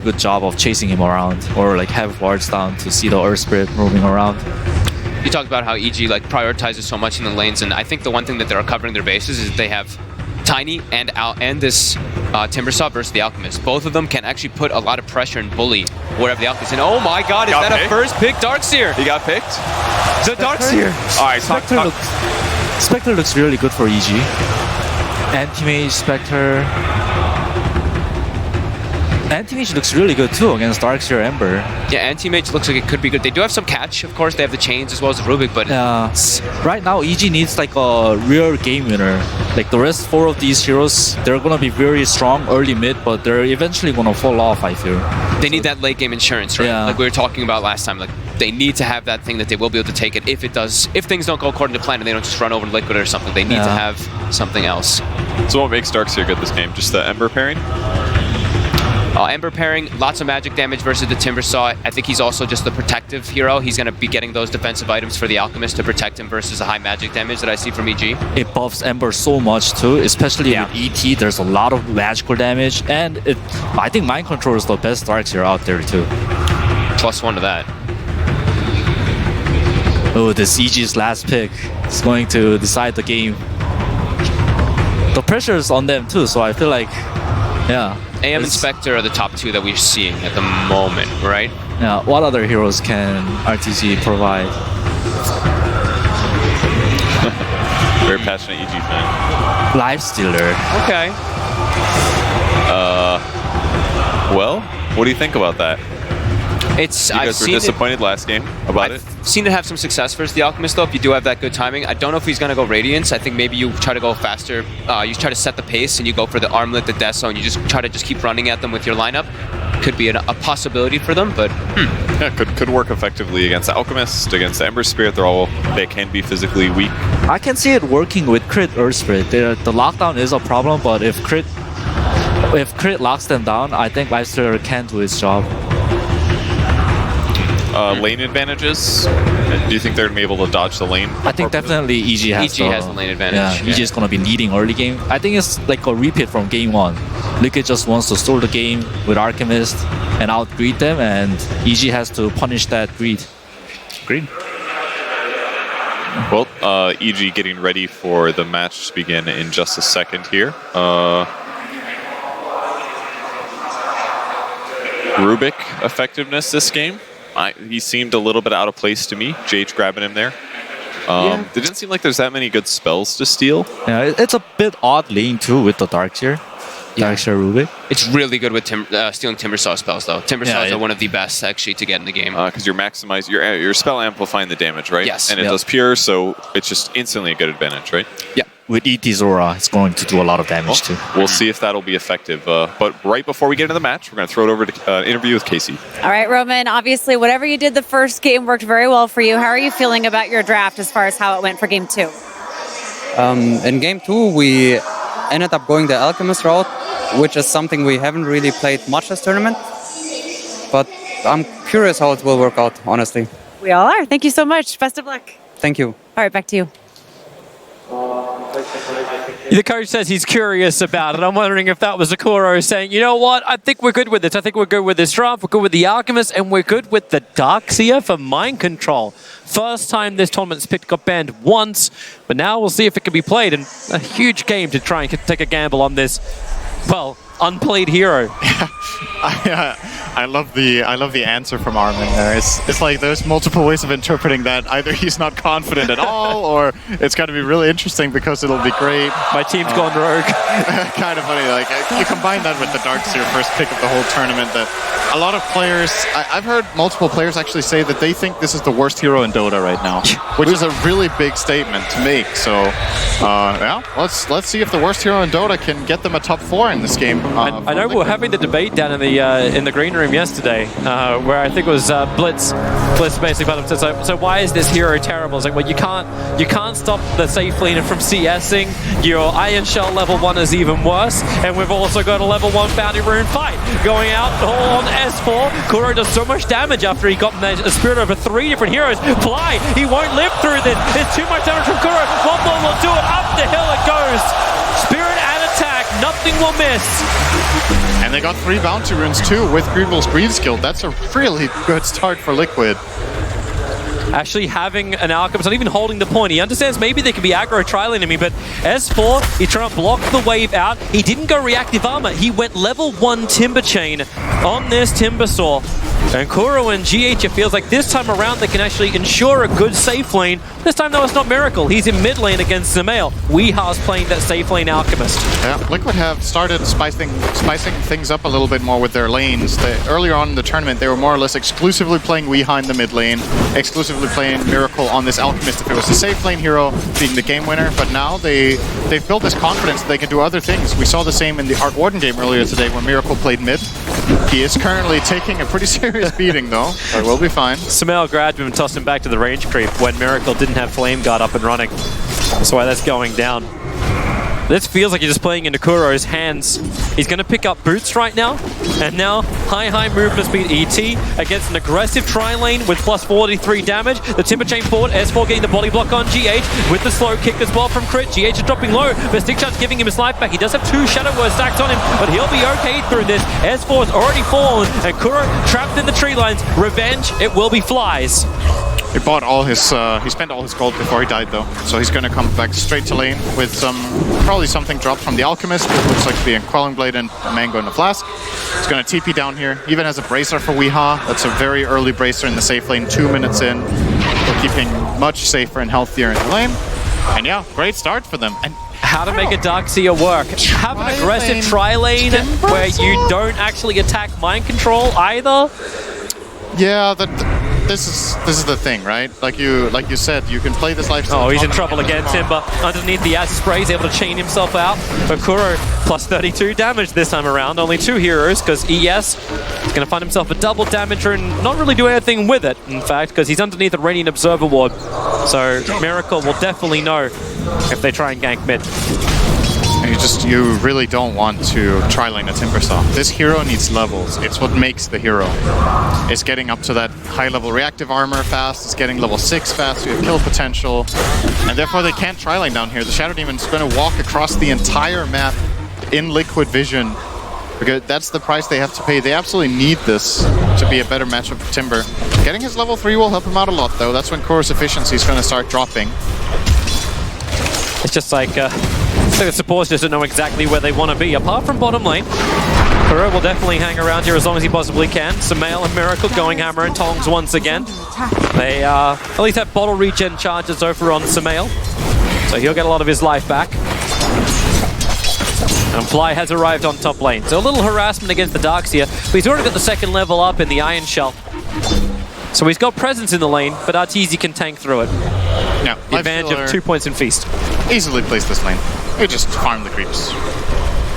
good job of chasing him around or like have wards down to see the Earth Spirit moving around. You talked about how EG like prioritizes so much in the lanes, and I think the one thing that they're covering their bases is that they have Tiny and this Timbersaw versus the Alchemist. Both of them can actually put a lot of pressure and bully wherever the Alchemist is. And oh my god, is that a first pick Darkseer? He got picked? The Darkseer! Alright, Spectre looks really good for EG. Anti-Mage, Spectre. Anti-Mage looks really good too against Darkseer Ember. Yeah, Anti-Mage looks like it could be good. They do have some catch, of course. They have the chains as well as the Rubik, but... right now, EG needs like a real game winner. Like the rest 4 of these heroes, they're gonna be very strong early mid, but they're eventually gonna fall off, I feel. They need that late game insurance, right? Yeah. Like we were talking about last time. Like they need to have that thing that they will be able to take it if things don't go according to plan and they don't just run over Liquid or something. They need to have something else. So what makes Darkseer good this game? Just the Ember pairing? Ember pairing, lots of magic damage versus the Timbersaw. I think he's also just the protective hero. He's going to be getting those defensive items for the Alchemist to protect him versus the high magic damage that I see from EG. It buffs Ember so much too, especially with ET. There's a lot of magical damage, and I think Mind Control is the best Darkseer out there too. +1 to that. Oh, this EG's last pick is going to decide the game. The pressure is on them too, so I feel like, AM and Spectre are the top 2 that we're seeing at the moment, right? Yeah, what other heroes can RTG provide? Very passionate EG fan. Lifestealer. Okay. Well, what do you think about that? You guys were disappointed last game about it? I've seen it have some success versus the Alchemist though, if you do have that good timing. I don't know if he's going to go Radiance. I think maybe you try to go faster. You try to set the pace and you go for the Armlet, the Deso, and you just try to keep running at them with your lineup. Could be a possibility for them, but... Yeah, could work effectively against the Alchemist, against the Ember Spirit. They can be physically weak. I can see it working with Crit Earth Spirit. The lockdown is a problem, but if Crit locks them down, I think Lifestealer can do its job. Lane advantages? Do you think they're going to be able to dodge the lane? I think definitely EG has the lane advantage. EG is going to be leading early game. I think it's like a repeat from game 1. Liquid just wants to stall the game with Alchemist and out-greed them, and EG has to punish that greed. Agreed. Well, EG getting ready for the match to begin in just a second here. Rubik effectiveness this game. He seemed a little bit out of place to me. JH grabbing him there. It didn't seem like there's that many good spells to steal. Yeah, it's a bit odd lane too with the Darkseer. Darkseer Rubik. It's really good with stealing Timbersaw spells though. Timbersaws are one of the best actually to get in the game. Because you're maximizing your spell amplifying the damage, right? Yes. And it does pure, so it's just instantly a good advantage, right? Yeah. With ET's Aura, it's going to do a lot of damage too. We'll see if that'll be effective. But right before we get into the match, we're going to throw it over to an interview with Casey. All right, Roman, obviously whatever you did the first game worked very well for you. How are you feeling about your draft as far as how it went for game 2? In game 2, we ended up going the Alchemist route, which is something we haven't really played much this tournament. But I'm curious how it will work out, honestly. We all are. Thank you so much. Best of luck. Thank you. All right, back to you. The coach says he's curious about it. I'm wondering if that was Akuro saying, you know what, I think we're good with this. I think we're good with this draft, we're good with the Alchemist, and we're good with the Darkseer for Mind Control. First time this tournament's got banned once, but now we'll see if it can be played. And a huge game to try and take a gamble on this, well, unplayed hero. I love the answer from Armin there. It's like there's multiple ways of interpreting that. Either he's not confident at all, or it's going to be really interesting because it'll be great. My team's gone rogue. Kind of funny. Like you combine that with the Darkseer first pick of the whole tournament. That a lot of players, I've heard multiple players actually say that they think this is the worst hero in Dota right now, which is a really big statement to make. So yeah, let's see if the worst hero in Dota can get them a top 4 in this game. I know we were having the debate down in the green room yesterday, where I think it was Blitz basically said, so why is this hero terrible? It's like, well, you can't stop the safe laner from CSing. Your Iron Shell level 1 is even worse, and we've also got a level 1 Bounty Rune fight going out on S4. Kuro does so much damage after he got a spirit over 3 different heroes. Fly, he won't live through this. It's too much damage from Kuro. One more will do it. Up the hill it goes. Spirit and attack nothing will miss. And they got 3 bounty runes too with Greedwill's Greed skill. That's a really good start for Liquid. Actually having an Alchemist, not even holding the point. He understands maybe they could be aggro trialing me, but S4, he's trying to block the wave out. He didn't go reactive armor. He went level 1 Timber Chain on this Timber Saw. And Kuro and GH, it feels like this time around they can actually ensure a good safe lane. This time though, it's not Miracle. He's in mid lane against Zemail. Weeha's playing that safe lane Alchemist. Yeah, Liquid have started spicing things up a little bit more with their lanes. Earlier on in the tournament, they were more or less exclusively playing Weeha in the mid lane, exclusively playing Miracle on this Alchemist if it was the safe lane hero being the game winner. But now they've built this confidence that they can do other things. We saw the same in the Art Warden game earlier today when Miracle played mid. He is currently taking a pretty serious beating though, but we'll be fine. Zemail grabbed him and tossed him back to the range creep when Miracle didn't have Flame Guard up and running. That's why that's going down. This feels like he's just playing into Kuro's hands. He's going to pick up Boots right now. And now, high movement speed ET against an aggressive tri-lane with plus 43 damage. The Timber Chain forward, S4 getting the body block on GH with the slow kick as well from Crit. GH is dropping low, but Stickshot's giving him his life back. He does have 2 Shadow Word stacks on him, but he'll be okay through this. S4 has already fallen, and Kuro trapped in the tree lines. Revenge, it will be Flies. He bought all his, he spent all his gold before he died though. So he's gonna come back straight to lane with probably something dropped from the Alchemist. It looks like to be a Quelling Blade and a Mango in a Flask. He's gonna TP down here. Even has a Bracer for Weeha. That's a very early Bracer in the safe lane, 2 minutes in. We're keeping much safer and healthier in the lane. And yeah, great start for them. And how to make a Darkseer work. Have an aggressive tri-lane where you don't actually attack mind control either. Yeah, this is the thing, right? Like you said, you can play this lifestyle. Oh, he's in trouble again, Timber. Underneath the acid spray, he's able to chain himself out. But Kuro plus 32 damage this time around. Only 2 heroes, because ES is going to find himself a double damage and not really do anything with it, in fact, because he's underneath a Radiant Observer Ward. So Miracle will definitely know if they try and gank mid. You really don't want to tri-lane a Timbersaw. This hero needs levels. It's what makes the hero. It's getting up to that high-level reactive armor fast. It's getting level 6 fast. You have kill potential. And therefore they can't tri-lane down here. The Shadow Demon's going to walk across the entire map in Liquid Vision. Because that's the price they have to pay. They absolutely need this to be a better matchup for Timber. Getting his level 3 will help him out a lot, though. That's when Kuro's efficiency is going to start dropping. It's just like the supports just don't know exactly where they want to be. Apart from bottom lane, Kuro will definitely hang around here as long as he possibly can. Zemail and Miracle going hammer and tongs once again. They at least have bottle regen charges over on Zemail, so he'll get a lot of his life back. And Fly has arrived on top lane. So a little harassment against the Darkseer, but he's already got the 2nd level up in the Iron Shell. So he's got presence in the lane, but Arteezy can tank through it. Yeah, the advantage of 2 points in Feast. Easily place this lane. You just farm the creeps.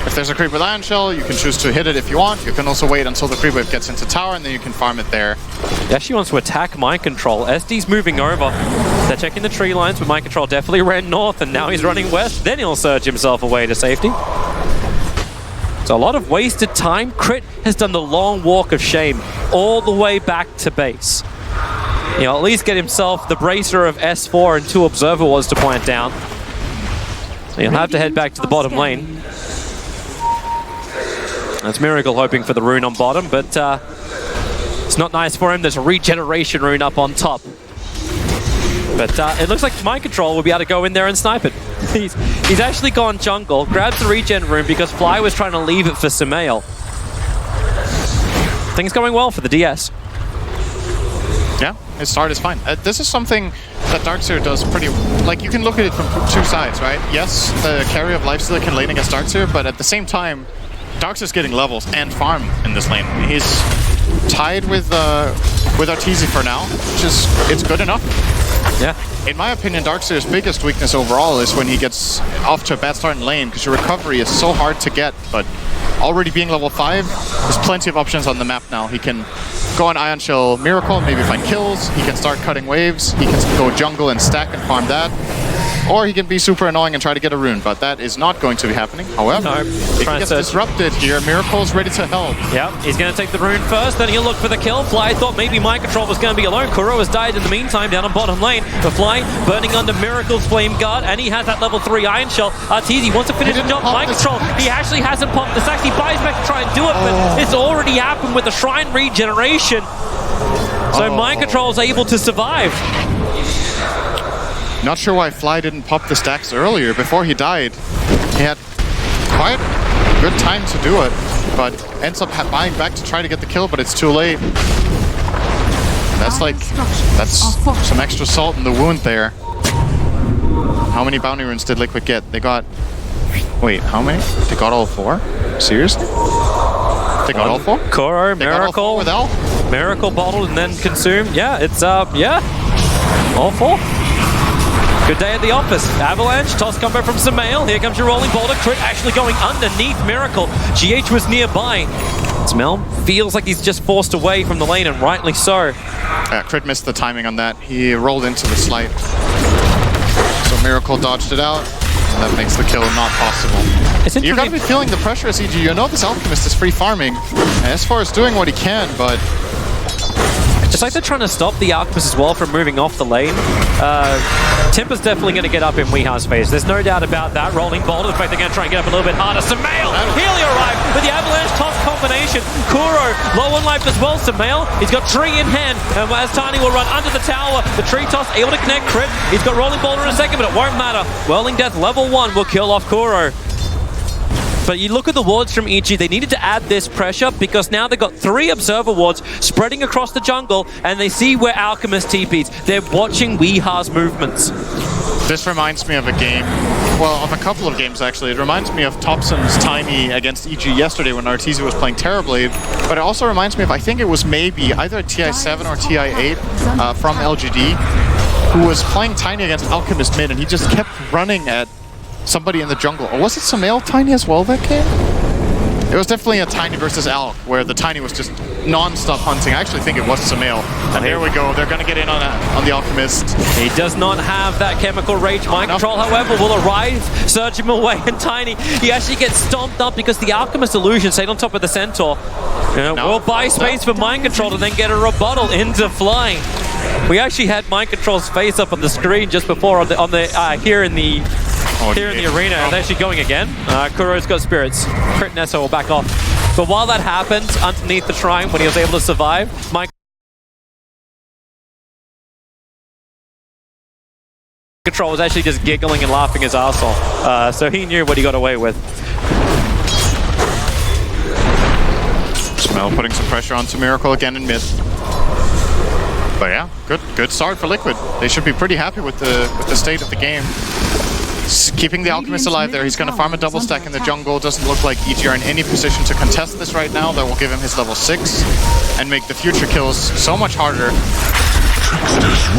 If there's a creep with Iron Shell, you can choose to hit it if you want. You can also wait until the creep wave gets into tower, and then you can farm it there. He actually wants to attack Mind Control. SD's moving over. They're checking the tree lines, but Mind Control definitely ran north, and now he's running west. Then he'll surge himself away to safety. So a lot of wasted time. Crit has done the long walk of shame all the way back to base. At least get himself the Bracer of S4 and 2 Observer Wards to plant down. So he'll have to head back to the bottom lane. That's Miracle hoping for the rune on bottom, but it's not nice for him. There's a regeneration rune up on top. But it looks like Mind Control will be able to go in there and snipe it. He's actually gone jungle, grabs the regen rune because Fly was trying to leave it for Zemail. Things going well for the DS. Yeah, his start is fine. This is something that Darkseer does pretty... Like, you can look at it from 2 sides, right? Yes, the carry of Lifestealer can lane against Darkseer, but at the same time, Darkseer's getting levels and farm in this lane. He's tied with Arteezy for now, which is... it's good enough. Yeah. In my opinion, Darkseer's biggest weakness overall is when he gets off to a bad start in lane, because your recovery is so hard to get, but already being level 5, there's plenty of options on the map now. He can go on Iron Shell Miracle and maybe find kills. He can start cutting waves. He can go jungle and stack and farm that. or he can be super annoying and try to get a rune, but that is not going to be happening. However, No, if he trying gets to- disrupted here, Miracle's ready to help. Yep, he's going to take the rune first, then he'll look for the kill. Fly thought maybe Mind Control was going to be alone. Kuro has died in the meantime down on bottom lane. The Fly burning under Miracle's Flame Guard, and he has that level 3 Iron Shell. Arteezy wants to finish the didn't job. pop Mind this- Control, he actually hasn't popped the stacks. He buys back to try and do it, but it's already happened with the Shrine regeneration. So Mind Control is able to survive. Not sure why Fly didn't pop the stacks earlier. Before he died, he had quite good time to do it, but ends up buying back to try to get the kill, but it's too late. That's some extra salt in the wound there. How many bounty runes did Liquid get? They got... Wait, how many? They got all 4? Seriously? They got all 4? Kuro, They got all 4 Miracle, with L? Miracle bottled and then consumed. Yeah, it's, yeah. All 4. Good day at the office. Avalanche, toss combo from Samael. Here comes your rolling boulder. Crit actually going underneath Miracle. GH was nearby. Smell feels like he's just forced away from the lane, and rightly so. Crit missed the timing on that. He rolled into the slide. So Miracle dodged it out, and that makes the kill not possible. It's You gotta interesting. be feeling the pressure as EG. You know this Alchemist is free farming, and as far as doing what he can, but It's like they're trying to stop the Alchemist as well from moving off the lane. Timper's definitely going to get up in Weeha's face. There's no doubt about that. Rolling boulder. In fact, they're going to try and get up a little bit harder. Samael, Healy arrived with the Avalanche toss combination. Kuro, low on life as well. Samael, he's got tree in hand. And as Tiny will run under the tower, the tree toss able to connect Crit. He's got rolling boulder in a second, but it won't matter. Whirling Death level 1 will kill off Kuro. But you look at the wards from EG, they needed to add this pressure because now they've got 3 observer wards spreading across the jungle, and they see where Alchemist TPs. They're watching Weeha's movements. this reminds me of a game, well, of a couple of games actually. It reminds me of Thompson's Tiny against EG yesterday when Arteezy was playing terribly, but it also reminds me of, I think it was maybe either a TI7 or TI8 from LGD, who was playing Tiny against Alchemist mid, and he just kept running at somebody in the jungle. Or was it Samael Tiny as well that game? It was definitely a Tiny versus Alk, where the Tiny was just non-stop hunting. I actually think it was Samael. And here we go. They're going to get in on the Alchemist. He does not have that chemical rage. Mind Control, however, will arrive, surge him away, and Tiny, he actually gets stomped up because the Alchemist illusion stayed on top of the Centaur. Will buy space for Mind Control to then get a rebuttal into Fly. We actually had Mind Control's face up on the screen just before here in the arena. It's actually going again. Kuro's got spirits. Crit Nessa will back off. But while that happened, underneath the shrine, when he was able to survive, Mind Control was actually just giggling and laughing his ass off. So he knew what he got away with. Smell putting some pressure onto Miracle again in mid. But yeah, good start for Liquid. They should be pretty happy with the state of the game. Keeping the Alchemist alive there. He's going to farm a double stack in the jungle. Doesn't look like EG are in any position to contest this right now. That will give him his level 6 and make the future kills so much harder.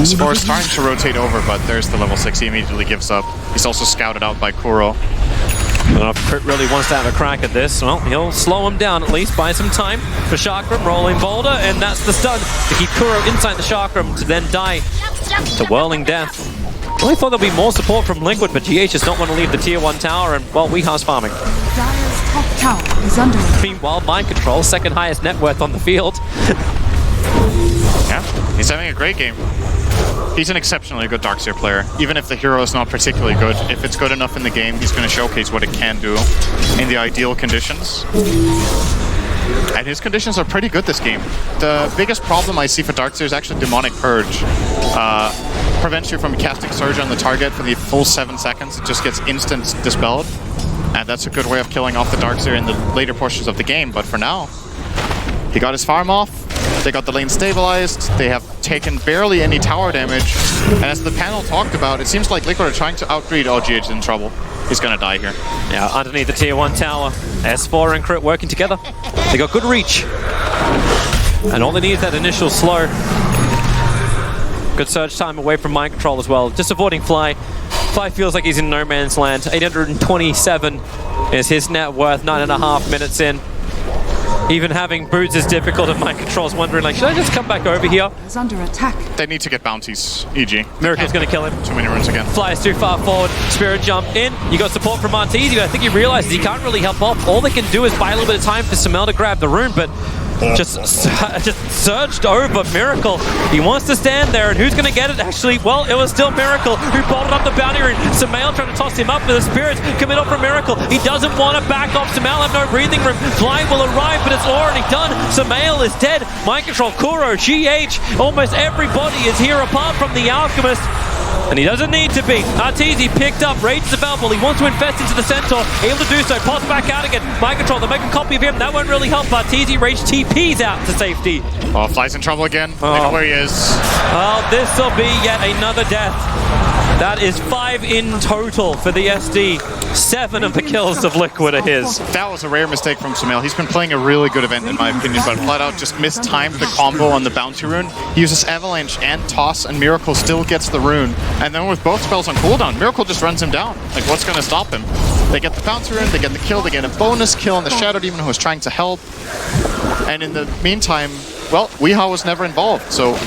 Spore is starting to rotate over, but there's the level 6. He immediately gives up. He's also scouted out by Kuro. I don't know if Crit really wants to have a crack at this. Well, he'll slow him down at least, buy some time for Chakram, rolling boulder, and that's the stun to keep Kuro inside the Chakram to then die to Whirling Death. I really thought there'd be more support from Liquid, but GH does not want to leave the tier 1 tower, and, well, Weeha's farming. Dire's top tower is under attack. Meanwhile, Mind Control, second highest net worth on the field. Yeah, he's having a great game. He's an exceptionally good Darkseer player. Even if the hero is not particularly good, if it's good enough in the game, he's going to showcase what it can do in the ideal conditions. And his conditions are pretty good this game. The biggest problem I see for Darkseer is actually Demonic Purge. Prevents you from casting Surge on the target for the full 7 seconds. It just gets instant dispelled. And that's a good way of killing off the Darkseer in the later portions of the game. But for now, he got his farm off. They got the lane stabilized. They have taken barely any tower damage. And as the panel talked about, it seems like Liquid are trying to outgreed. Oh, GH is in trouble. He's gonna die here. Yeah, underneath the tier 1 tower, S4 and Crit working together. They got good reach. And all they need is that initial slow. Good surge time away from Mind Control as well. Just avoiding Fly. Fly feels like he's in no man's land. 827 is his net worth, 9.5 minutes in. Even having boots is difficult, and Mind Control's wondering, like, should I just come back over here? Is under attack. They need to get bounties, EG. Miracle's going to kill him. Too many runes again. Flies too far forward. Spirit jump in. You got support from Martezi, but I think he realizes he can't really help off. All they can do is buy a little bit of time for Samel to grab the rune, but just surged over Miracle. He wants to stand there, and who's going to get it? Actually, well, it was still Miracle who bolted up the bounty rune. Samel trying to toss him up, but the Spirits coming up from Miracle. He doesn't want to back off. Samel have no breathing room. Flying will arrive, but it's already done. Samel is dead. Mind Control, Kuro, GH, almost everybody is here apart from the Alchemist. And he doesn't need to be. Arteezy picked up, Rage is available. He wants to infest into the Centaur. Able to do so. Pops back out again. Mind Control, they'll make a copy of him. That won't really help. Arteezy, Rage TP's out to safety. Oh, Fly's in trouble again. Look at where he is. Well, this'll be yet another death. That is 5 in total for the SD. 7 of the kills of Liquid are his. That was a rare mistake from Samel. He's been playing a really good event in my opinion, but flat out just mistimed the combo on the bounty rune. He uses Avalanche and Toss, and Miracle still gets the rune. And then with both spells on cooldown, Miracle just runs him down. Like, what's going to stop him? They get the bounty rune, they get the kill, they get a bonus kill on the Shadow Demon who was trying to help. And in the meantime, well, Weehaw was never involved, so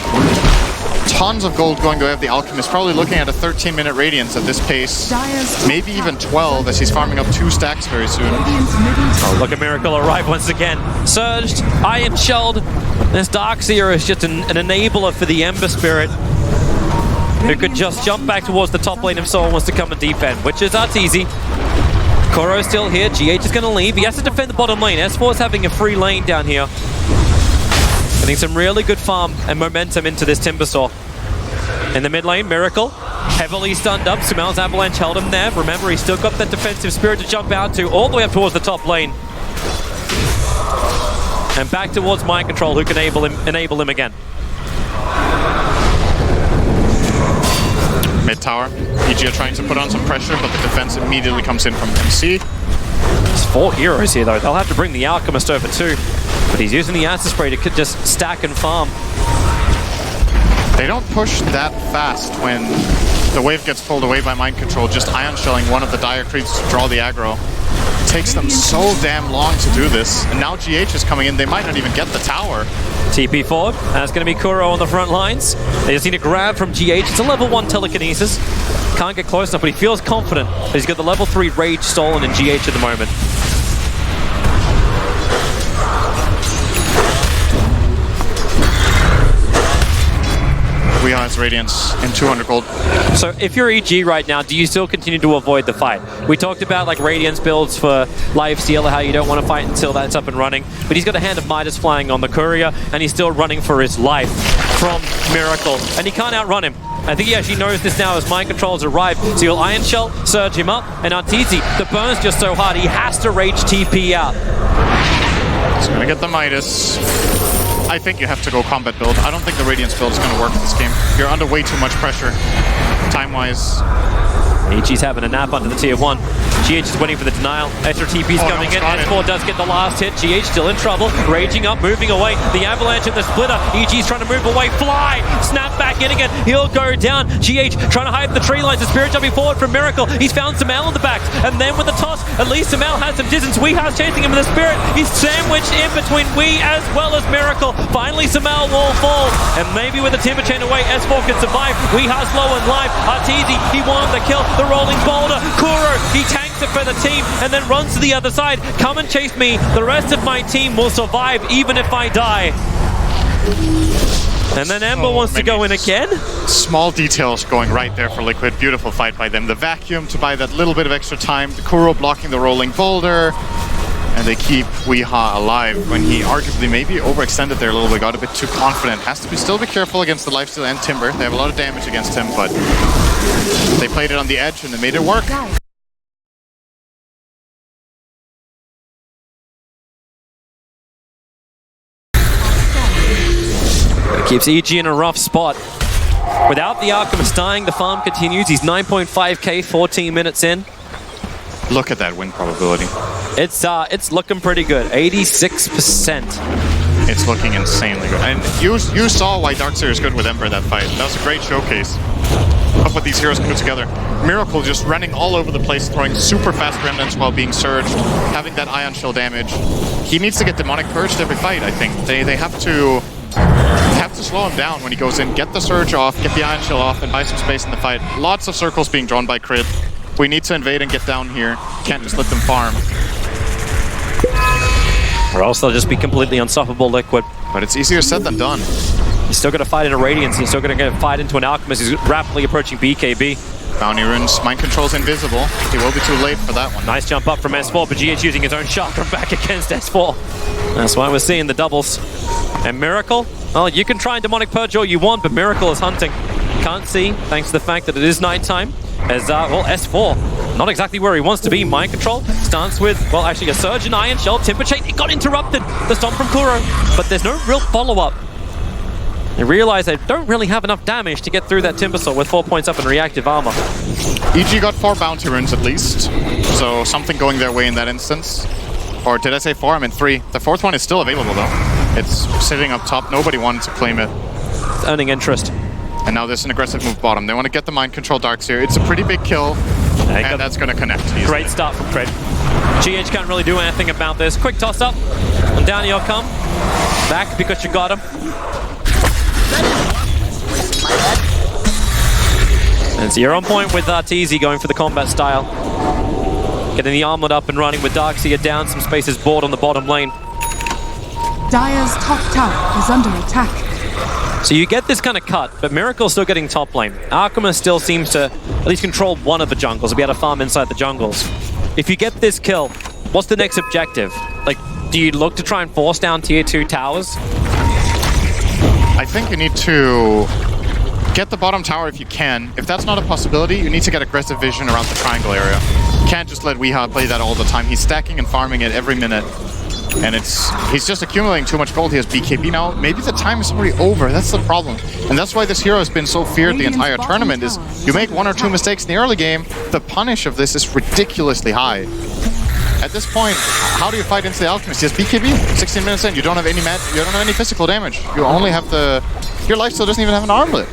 tons of gold going to have the Alchemist, probably looking at a 13-minute Radiance at this pace. Maybe even 12 as he's farming up 2 stacks very soon. Oh, look at Miracle arrive once again. Surged, Iron Shelled. This Darkseer is just an enabler for the Ember Spirit, who could just jump back towards the top lane if someone wants to come and defend, which is Arteezy. Koro's still here. GH is going to leave. He has to defend the bottom lane. S4 is having a free lane down here. Getting some really good farm and momentum into this Timbersaw. In the mid lane, Miracle heavily stunned up. Sumel's Avalanche held him there. Remember, he's still got that defensive spirit to jump out to all the way up towards the top lane. And back towards Mind Control, who can enable him again. Mid tower, EG are trying to put on some pressure, but the defense immediately comes in from MC. There's 4 heroes here though. They'll have to bring the Alchemist over too. But he's using the Acid Spray to just stack and farm. They don't push that fast when the wave gets pulled away by Mind Control. Just Ion Shelling one of the Dire Creeps to draw the aggro. It takes them so damn long to do this. And now GH is coming in. They might not even get the tower. TP forward. That's going to be Kuro on the front lines. They just need a grab from GH. It's a level 1 telekinesis. Can't get close enough, but he feels confident. He's got the level 3 Rage stolen in GH at the moment. Weehaw has Radiance and 200 gold. So if you're EG right now, do you still continue to avoid the fight? We talked about like Radiance builds for Lifesteal, how you don't want to fight until that's up and running. But he's got a Hand of Midas flying on the Courier, and he's still running for his life from Miracle. And he can't outrun him. I think he actually knows this now as Mind Control's arrived. So he'll Iron Shell, surge him up, and Arteezy, the burn's just so hard, he has to Rage TP out. He's gonna get the Midas. I think you have to go combat build. I don't think the Radiance build is going to work in this game. You're under way too much pressure, time-wise. EG's having a nap under the tier 1. GH is waiting for the denial. Extra TP's coming in. S4 does get the last hit. GH still in trouble. Raging up, moving away. The Avalanche and the Splitter. EG's trying to move away. Fly! Snap back in again. He'll go down. GH trying to hide the tree lines. The Spirit jumping forward from Miracle. He's found Samel in the backs. And then with the toss, at least Samel has some distance. Weeha's chasing him with the Spirit. He's sandwiched in between Wee as well as Miracle. Finally, Samel will fall. And maybe with the Timber Chain away, S4 can survive. Weeha's low and live. Arteezy, he wanted the kill. The rolling boulder. Kuro, he tanks it for the team and then runs to the other side. Come and chase me. The rest of my team will survive even if I die. And then Ember wants to go in again. Small details going right there for Liquid. Beautiful fight by them. The vacuum to buy that little bit of extra time. The Kuro blocking the rolling boulder. And they keep Weehaw alive when he arguably maybe overextended there a little bit, got a bit too confident. Has to still be careful against the Lifesteal and Timber. They have a lot of damage against him, but they played it on the edge and they made it work. Keeps EG in a rough spot. Without the Alchemist dying, the farm continues. He's 9.5k, 14 minutes in. Look at that win probability. It's looking pretty good. 86%. It's looking insanely good. And you saw why Darkseer is good with Ember that fight. That was a great showcase. of what these heroes can put together. Miracle just running all over the place, throwing super fast remnants while being surged, having that ion shell damage. He needs to get demonic purged every fight, I think. They have to slow him down when he goes in, get the surge off, get the ion shell off, and buy some space in the fight. Lots of circles being drawn by Crit. We need to invade and get down here. Can't just let them farm. Or else they'll just be completely unstoppable, Liquid. But it's easier said than done. He's still going to fight in a Radiance. He's still going to fight into an Alchemist. He's rapidly approaching BKB. Bounty runes, mind control's invisible. He will be too late for that one. Nice jump up from S4, but GH using his own chakra back against S4. That's why we're seeing the doubles. And Miracle, well, you can try and Demonic Purge all you want, but Miracle is hunting. Can't see, thanks to the fact that it is nighttime. As, well, S4, not exactly where he wants to be. Mind Control starts with, well, actually a Surge and Iron Shell. Timber Chain, it got interrupted. The Stomp from Kuro, but there's no real follow-up. They realize they don't really have enough damage to get through that Timbersaw with 4 points up in reactive armor. EG got 4 bounty runes at least, so something going their way in that instance. Or did I say 4? I meant 3. The 4th one is still available though. It's sitting up top. Nobody wanted to claim it. It's earning interest. And now there's an aggressive move bottom. They want to get the mind control darks here. It's a pretty big kill, and that's going to connect. Great start from Crit. GH can't really do anything about this. Quick toss up, and down you'll come. Back because you got him. And so you're on point with TZ going for the combat style. Getting the armored up and running with Darkseer down. Some space is bought on the bottom lane. Dire's top tower is under attack. So you get this kind of cut, but Miracle's still getting top lane. Alchemist still seems to at least control one of the jungles, be able to farm inside the jungles. If you get this kill, what's the next objective? Like, do you look to try and force down tier 2 towers? I think you need to get the bottom tower if you can. If that's not a possibility, you need to get aggressive vision around the triangle area. You can't just let Weeha play that all the time. He's stacking and farming it every minute. And he's just accumulating too much gold. He has BKB now. Maybe the time is already over. That's the problem. And that's why this hero has been so feared the entire tournament is you make 1 or 2 mistakes in the early game, the punish of this is ridiculously high. At this point, how do you fight into the Alchemist? He has BKB, 16 minutes in, you don't have any you don't have any physical damage. You only have your lifesteal doesn't even have an armlet.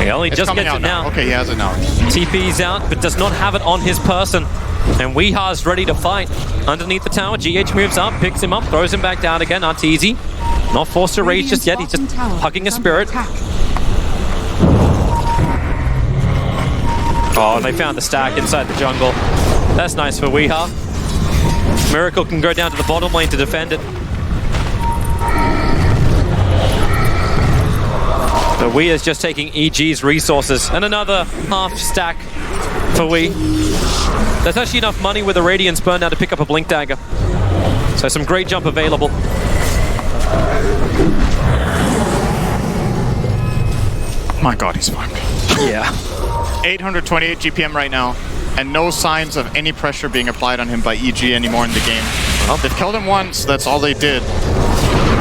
He only just gets it now. Okay, he has it now. TP's out, but does not have it on his person. And Weeha's ready to fight. Underneath the tower, GH moves up, picks him up, throws him back down again. Arteezy, not forced to rage just yet. He's just hugging a spirit. Oh, and they found the stack inside the jungle. That's nice for Weeha. Miracle can go down to the bottom lane to defend it. But Weeha's just taking EG's resources. And another half stack for Wee. There's actually enough money with the Radiance burn now to pick up a Blink Dagger. So some great jump available. My god, he's farmed. Yeah. 828 GPM right now, and no signs of any pressure being applied on him by EG anymore in the game. Well, they've killed him once, that's all they did.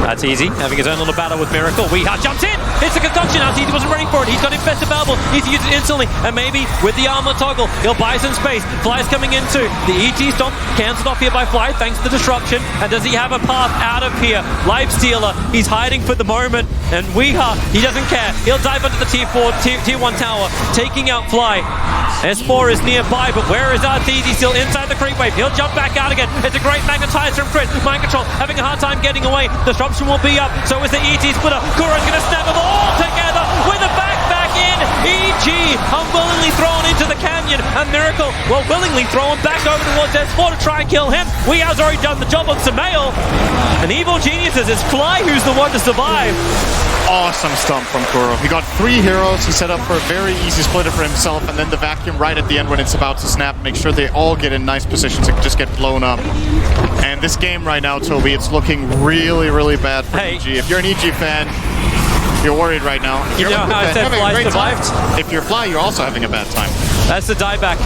That's easy, having his own little battle with Miracle. Weeha jumps in! It's a concoction! Arteezy wasn't ready for it. He's got Infested Babel. Needs to use it instantly. And maybe with the armor toggle, he'll buy some space. Fly's coming in too. The ET stomp cancelled off here by Fly thanks to the disruption. And does he have a path out of here? Lifestealer, he's hiding for the moment. And Weeha, he doesn't care. He'll dive under the tier 1 tower, taking out Fly. S4 is nearby, but where is Arteezy? Still inside the creep wave. He'll jump back out again. It's a great magnetizer from Chris. Mind Control having a hard time getting away. Disruption will be up. So is the ET splitter. Kuro's going to snap them all together with a back in. EG unwillingly thrown into the canyon. And Miracle will willingly throw him back over towards S4 to try and kill him. Weeha's already done the job on Samael. And Evil Geniuses, it's Fly who's the one to survive. Awesome stomp from Kuro. He got 3 heroes. He set up for a very easy splitter for himself, and then the vacuum right at the end when it's about to snap. Make sure they all get in nice positions and just get blown up. And this game right now, Toby, it's looking really, really bad for EG. If you're an EG fan, you're worried right now. You know how I said Fly survived? If you're Fly, you're also having a bad time. That's the dieback.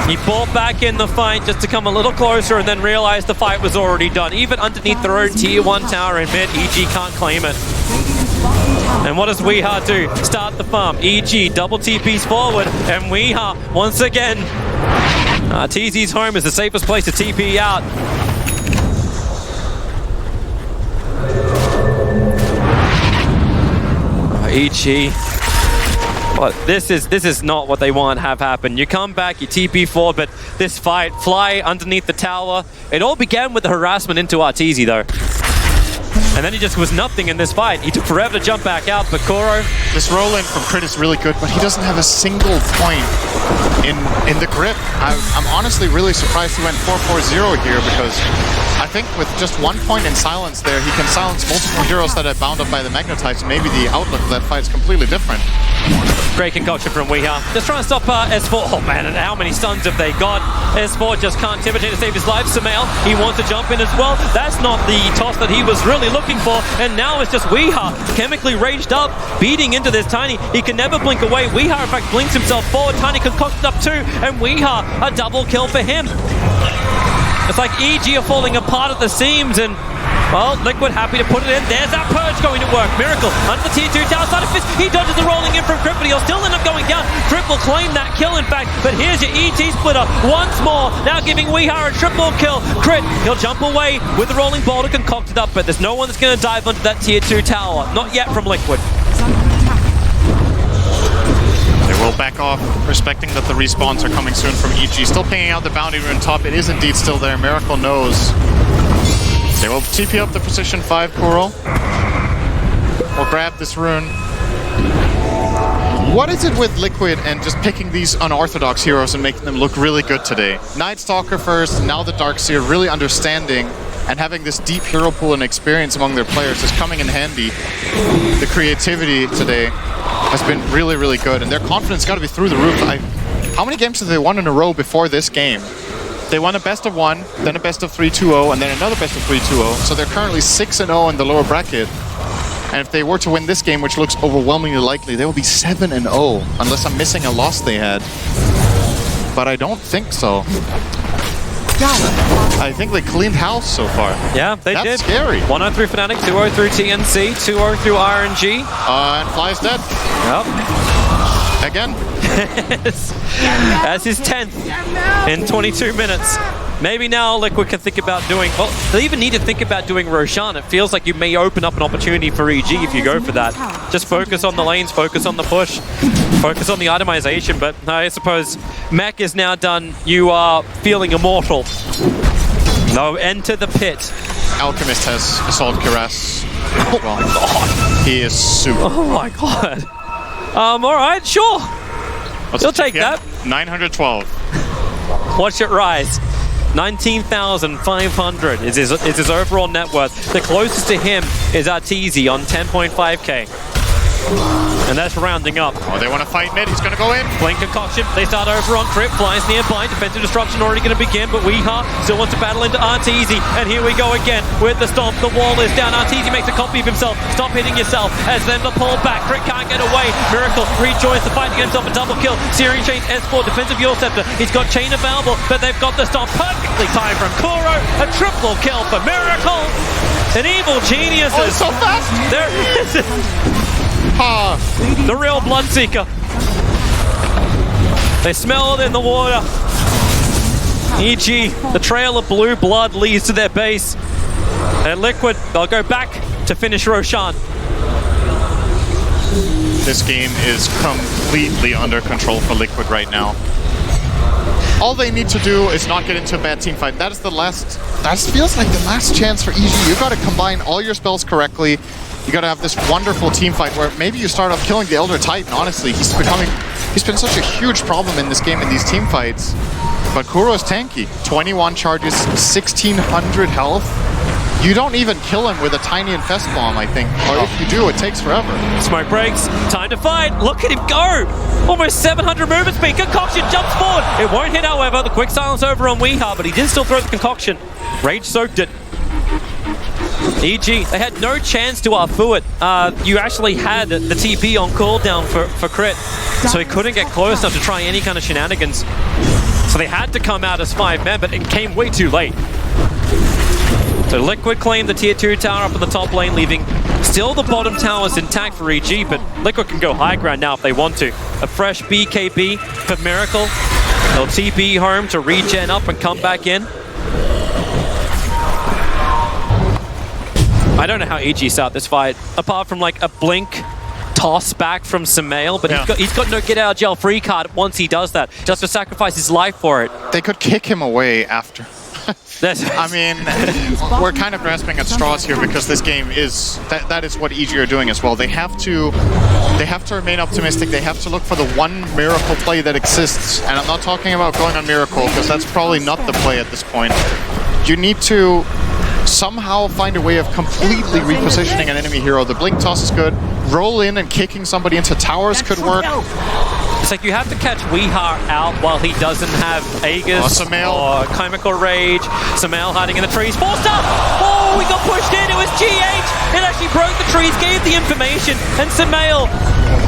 He pulled back in the fight just to come a little closer and then realized the fight was already done. Even underneath their own tier 1 tower in mid, EG can't claim it. And what does Weeha do? Start the farm. EG double TPs forward, and Weeha once again. TZ's home is the safest place to TP out. EG Well, this is not what they want to have happen. You come back, you TP forward, but this fight, fly underneath the tower. It all began with the harassment into Arteezy, though. And then he just was nothing in this fight. He took forever to jump back out, but Kuro... This roll-in from Crit is really good, but he doesn't have a single point in the grip. I'm honestly really surprised he went 4-4-0 here, because I think with just 1 point in silence there, he can silence multiple heroes that are bound up by the Magnetize, and maybe the outlook of that fight is completely different. Great concoction from Weeha. Just trying to stop S4. Oh man, and how many stuns have they got? S4 just can't Timothy to save his life. Sumail, he wants to jump in as well. That's not the toss that he was really looking for. And now it's just Weeha, chemically raged up, beating into this Tiny. He can never blink away. Weeha, in fact, blinks himself forward. Tiny concocted up too, and Weeha, a double kill for him. It's like EG are falling apart at the seams, and well, Liquid happy to put it in. There's that purge going to work. Miracle under the tier 2 tower side of fist. He dodges the rolling in from Crit, but he'll still end up going down. Crit will claim that kill, in fact. But here's your ET splitter once more. Now giving Weeha a triple kill. Crit, he'll jump away with the rolling boulder concocted up, but there's no one that's going to dive onto that tier 2 tower. Not yet from Liquid. They will back off, respecting that the respawns are coming soon from EG. Still pinging out the bounty rune top. It is indeed still there. Miracle knows. They will TP up the position 5, Kuro. We'll grab this rune. What is it with Liquid and just picking these unorthodox heroes and making them look really good today? Night Stalker first, now the Darkseer, really understanding and having this deep hero pool and experience among their players is coming in handy. The creativity today has been really, really good, and their confidence got to be through the roof. How many games have they won in a row before this game? They won a best of 1, then a best of 3-2-0, and then another best of 3-2-0. So they're currently 6-0 in the lower bracket. And if they were to win this game, which looks overwhelmingly likely, they will be 7-0, unless I'm missing a loss they had. But I don't think so. I think they cleaned house so far. Yeah, they did. That's scary. 1-0 through Fnatic, 2-0 through TNC, 2-0 through RNG. And Fly's dead. Yep. Again. That's his 10th in 22 minutes. Maybe now Liquid can think about doing... Well, they even need to think about doing Roshan. It feels like you may open up an opportunity for EG if you go for that. Just focus on the lanes, focus on the push, focus on the itemization. But I suppose Mech is now done. You are feeling immortal. No, enter the pit. Alchemist has Assault Cuirass. Oh my god. He is super. Oh my god. Alright, sure. You'll take that. 912. Watch it rise. 19,500 is his overall net worth. The closest to him is Arteezy on 10.5k. And that's rounding up. Oh, they want to fight mid. He's going to go in. Blink concoction. They start over on Crypt. Flies nearby. Defensive destruction already going to begin. But Weeha still wants to battle into Arteezy. And here we go again with the stomp. The wall is down. Arteezy makes a copy of himself. Stop hitting yourself. As then the pull back. Crypt can't get away. Miracle rejoins the fight against himself. A double kill. Searing Chains S4. Defensive Your Scepter. He's got Chain available. But they've got the stomp perfectly timed from Kuro. A triple kill for Miracle. An evil Geniuses. Oh, so fast. There it is. The real Bloodseeker. They smell it in the water. EG, the trail of blue blood leads to their base. And Liquid, they'll go back to finish Roshan. This game is completely under control for Liquid right now. All they need to do is not get into a bad team fight. That feels like the last chance for EG. You got to combine all your spells correctly. You got to have this wonderful team fight where maybe you start off killing the Elder Titan. Honestly, he's been such a huge problem in this game in these team fights. But Kuro is tanky. 21 charges, 1,600 health. You don't even kill him with a tiny infest bomb, I think. Or if you do, it takes forever. Smoke breaks. Time to fight. Look at him go. Almost 700 movement speed. Concoction jumps forward. It won't hit, however. The quick silence over on Weeha, but he did still throw the Concoction. Rage soaked it. EG, they had no chance to Arfu it. You actually had the TP on cooldown for Crit, so he couldn't get close enough to try any kind of shenanigans. So they had to come out as 5 men, but it came way too late. So Liquid claimed the tier 2 tower up in the top lane, leaving still the bottom towers intact for EG, but Liquid can go high ground now if they want to. A fresh BKB for Miracle. They'll TP home to regen up and come back in. I don't know how EG start this fight, apart from like a blink toss back from Samael, but he's got no get out of jail free card once he does that. Just to sacrifice his life for it. They could kick him away after. I mean, we're kind of grasping at straws here because this game is that is what EG are doing as well. They have to remain optimistic. They have to look for the one miracle play that exists. And I'm not talking about going on miracle because that's probably not the play at this point. You need to somehow find a way of completely repositioning an enemy hero. The blink toss is good. Roll in and kicking somebody into towers could work. It's like you have to catch Weeha out while he doesn't have Aegis or Chemical Rage. Samael hiding in the trees. Forced up! Oh, he got pushed in. It was GH. It actually broke the trees, gave the information. And Samael,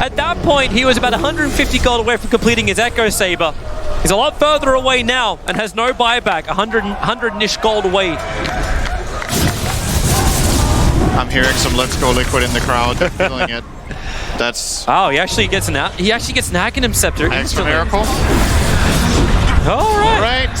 at that point, he was about 150 gold away from completing his Echo Saber. He's a lot further away now and has no buyback. 100-ish gold away. I'm hearing some Let's Go Liquid in the crowd. Feeling it. That's... Oh, he actually gets an Aghanim Scepter. Extra Miracle. All right. All right.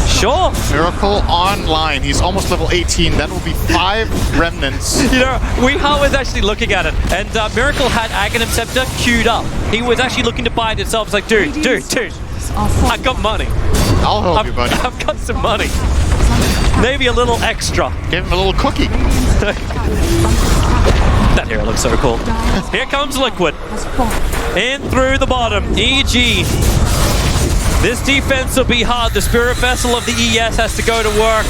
Sure. Miracle online. He's almost level 18. That will be 5 remnants. You know, Weeha was actually looking at it, and Miracle had Aghanim Scepter queued up. He was actually looking to buy it himself. It's like, dude, I got money. I'll help you, buddy. I've got some money. Maybe a little extra. Give him a little cookie. That hero looks so cool. Here comes Liquid. In through the bottom. EG. This defense will be hard. The Spirit Vessel of the ES has to go to work.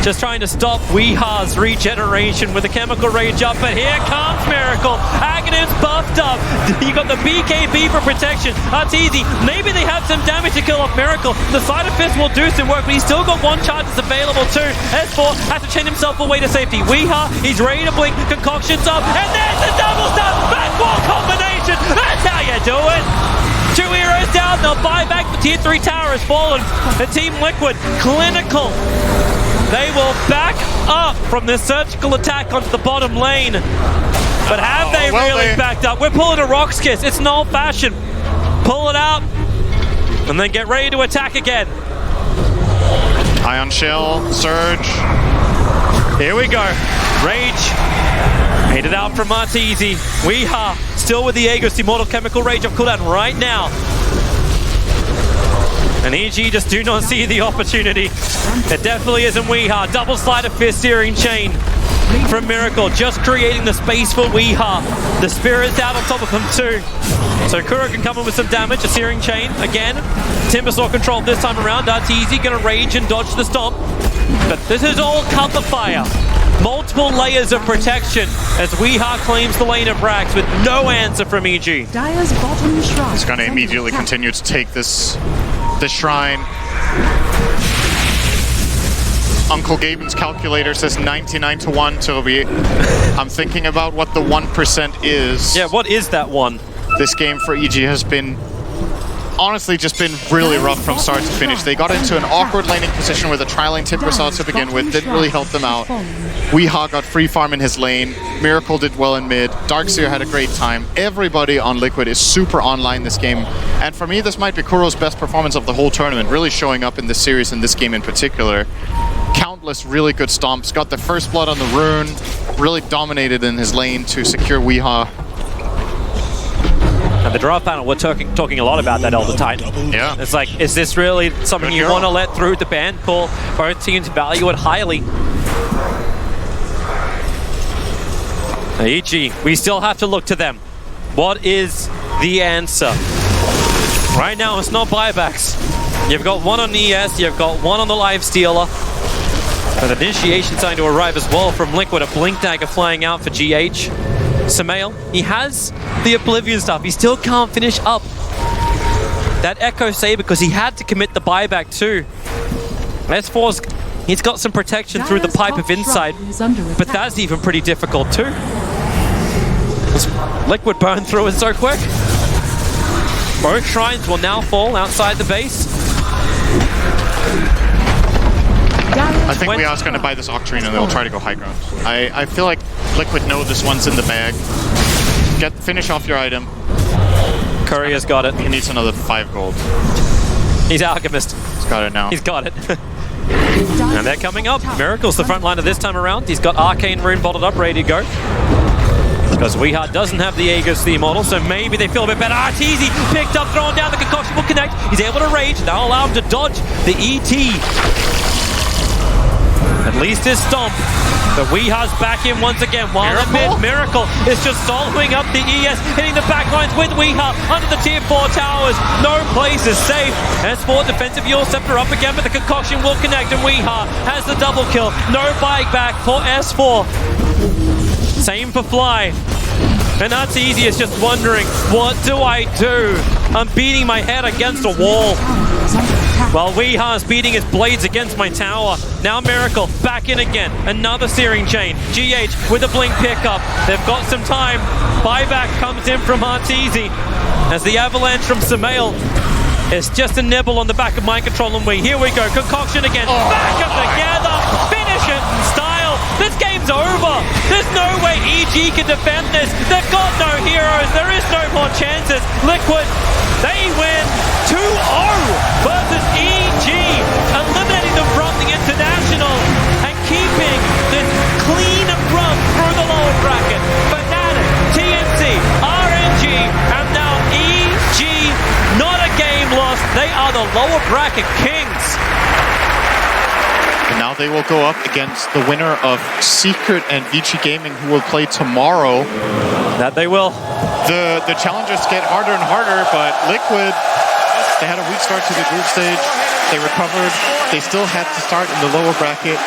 Just trying to stop Weeha's regeneration with a Chemical Rage up, but here comes Miracle. Aghanim's buffed up. You got the BKB for protection. That's easy. Maybe they have some damage to kill off Miracle. The Side of Fist will do some work, but he's still got 1 charge that's available too. S4 has to chain himself away to safety. Weeha, he's ready to blink. Concoction's up, and there's the double stun. Backwall combination. That's how you do it. 2 heroes down. They'll buy back. The tier 3 tower has fallen. The Team Liquid, clinical. They will back up from this surgical attack onto the bottom lane. But have they really backed up? We're pulling a Rock's Kiss. It's an old-fashioned. Pull it out, and then get ready to attack again. Ion Shell, Surge. Here we go. Rage. Made it out from Martizi. Weeha still with the Aegis. Immortal Chemical Rage of cooldown right now. And EG just do not see the opportunity. It definitely isn't Weeha. Double Sleight of Fist Searing Chain from Miracle, just creating the space for Weeha. The Spirit's out on top of him too. So Kuro can come in with some damage. A Searing Chain again. Timbersaw control this time around. Arteezy gonna rage and dodge the stomp. But this is all cover fire. Multiple layers of protection as Weeha claims the lane of Brax with no answer from EG. Dire's bottom shrine. He's gonna immediately continue to take this shrine. Uncle Gaben's calculator says 99 to 1, Toby. I'm thinking about what the 1% is. Yeah, what is that one? This game for EG has been honestly just been really rough from start to finish. They got into an awkward laning position with a tri-lane Timbersaw to begin with, didn't really help them out. Weeha got free farm in his lane. Miracle did well in mid. Darkseer had a great time. Everybody on Liquid is super online this game. And for me, this might be Kuro's best performance of the whole tournament, really showing up in this series, in this game in particular. Countless really good stomps. Got the first blood on the rune. Really dominated in his lane to secure Weeha. And the draft panel, we're talking a lot about that all the time. Yeah. It's like, is this really something you want to let through the ban call? Both teams value it highly. EG, we still have to look to them. What is the answer? Right now, it's not buybacks. You've got 1 on ES, you've got 1 on the Live Stealer. An initiation starting to arrive as well from Liquid, a Blink Dagger flying out for GH. Samael, he has the Oblivion stuff. He still can't finish up that Echo Saber because he had to commit the buyback too. S4's, he's got some protection through the Pipe of Insight, but that's even pretty difficult too. Liquid burn through it so quick. Both shrines will now fall outside the base. I think Weeha's going to buy this Octarine and they'll try to go high ground. I feel like Liquid know this one's in the bag. Finish off your item. Curry has got it. He needs another 5 gold. He's Alchemist. He's got it now. He's got it. And they're coming up. Miracle's the front liner this time around. He's got Arcane Rune bottled up, ready to go. Because Weeha doesn't have the Aegis, the Immortal, so maybe they feel a bit better. Arteezy picked up, thrown down, the concoction will connect. He's able to rage, that'll allow him to dodge the ET. At least his stomp. The Weeha's back in once again, while in mid, Miracle is just soloing up the ES, hitting the back lines with Weeha under the tier 4 towers. No place is safe. S4 defensive Yule Scepter up again, but the concoction will connect, and Weeha has the double kill. No bike back for S4. Same for Fly. And Arteezy is just wondering, what do I do? I'm beating my head against a wall. While Weeha's beating his blades against my tower. Now Miracle back in again. Another Searing Chain. GH with a blink pickup. They've got some time. Buyback comes in from Arteezy as the avalanche from Samael is just a nibble on the back of Mind Control and Here we go. Concoction again. Back up together. Finish it. Style. This game's over. There's no way EG can defend this. They've got no heroes. There is no more chances. Liquid, they win 2-0 versus EG, eliminating them from the International and keeping this clean run through the lower bracket. Fnatic, TNC, RNG, and now EG, not a game lost. They are the lower bracket kings. And now they will go up against the winner of Secret and Vici Gaming, who will play tomorrow. That they will. The challenges get harder and harder, but Liquid, they had a weak start to the group stage. They recovered. They still had to start in the lower bracket.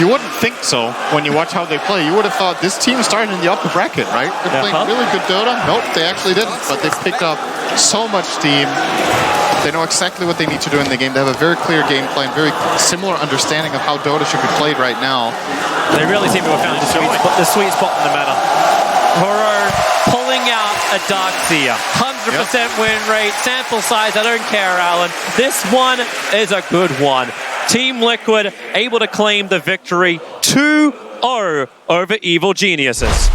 You wouldn't think so when you watch how they play. You would have thought this team started in the upper bracket, right? They're playing really good Dota. Nope, they actually didn't. But they've picked up so much steam. They know exactly what they need to do in the game. They have a very clear game plan, very similar understanding of how Dota should be played right now. They really seem to have found the sweet spot in the meta. Horo pulling out a Darkseer. 100% win rate, sample size, I don't care, Alan. This one is a good one. Team Liquid able to claim the victory 2-0 over Evil Geniuses.